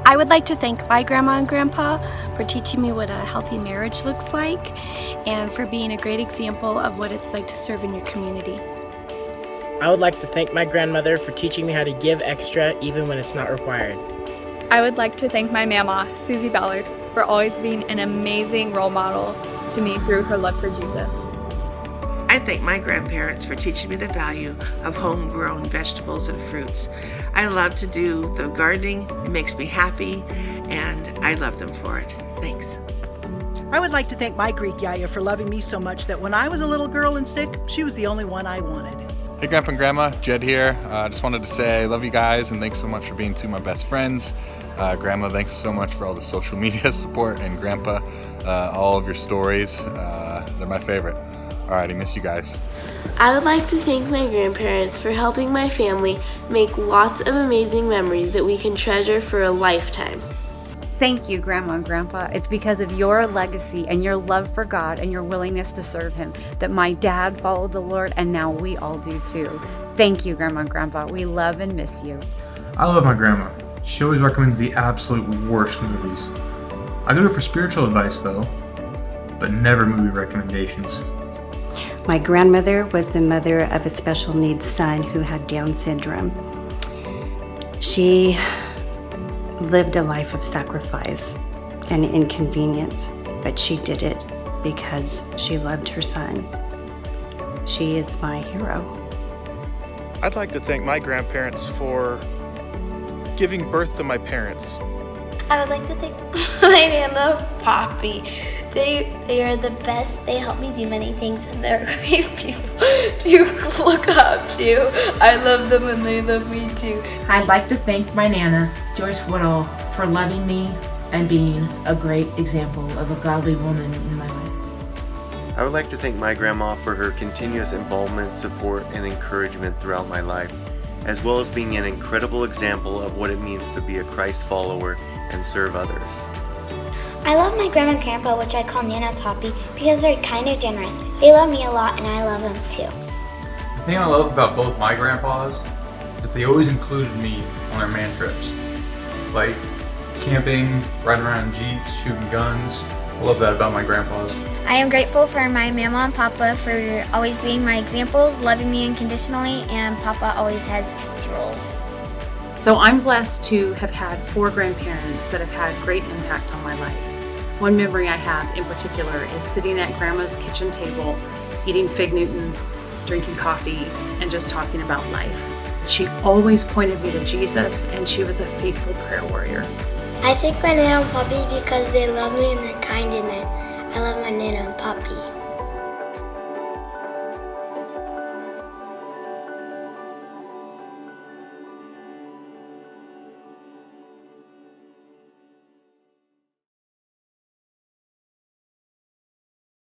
I would like to thank my grandma and grandpa for teaching me what a healthy marriage looks like and for being a great example of what it's like to serve in your community. I would like to thank my grandmother for teaching me how to give extra even when it's not required. I would like to thank my mama, Susie Ballard, for always being an amazing role model to me through her love for Jesus. I thank my grandparents for teaching me the value of homegrown vegetables and fruits. I love to do the gardening. It makes me happy, and I love them for it. Thanks. I would like to thank my Greek Yaya for loving me so much that when I was a little girl and sick, she was the only one I wanted. Hey Grandpa and Grandma, Jed here. I just wanted to say I love you guys and thanks so much for being two of my best friends. Grandma, thanks so much for all the social media support, and Grandpa, all of your stories. They're my favorite. Alrighty, miss you guys. I would like to thank my grandparents for helping my family make lots of amazing memories that we can treasure for a lifetime. Thank you, Grandma and Grandpa. It's because of your legacy and your love for God and your willingness to serve Him that my dad followed the Lord, and now we all do too. Thank you, Grandma and Grandpa. We love and miss you. I love my grandma. She always recommends the absolute worst movies. I go to her for spiritual advice though, but never movie recommendations. My grandmother was the mother of a special needs son who had Down syndrome. She lived a life of sacrifice and inconvenience, but she did it because she loved her son. She is my hero. I'd like to thank my grandparents for giving birth to my parents. I would like to thank my Nana, Poppy. They are the best. They help me do many things, and they're great people to look up to. I love them and they love me too. I'd like to thank my Nana, Joyce Woodall, for loving me and being a great example of a godly woman in my life. I would like to thank my grandma for her continuous involvement, support, and encouragement throughout my life, as well as being an incredible example of what it means to be a Christ follower and serve others. I love my grandma and grandpa, which I call Nana and Poppy, because they're kind of generous. They love me a lot, and I love them too. The thing I love about both my grandpas is that they always included me on their man trips. Like camping, riding around in Jeeps, shooting guns. I love that about my grandpas. I am grateful for my mama and papa for always being my examples, loving me unconditionally, and papa always has Tootsie Rolls. So I'm blessed to have had 4 grandparents that have had great impact on my life. One memory I have in particular is sitting at Grandma's kitchen table, eating Fig Newtons, drinking coffee, and just talking about life. She always pointed me to Jesus, and she was a faithful prayer warrior. I thank my Nana and Poppy because they love me and they're kind, and I love my Nana and Poppy.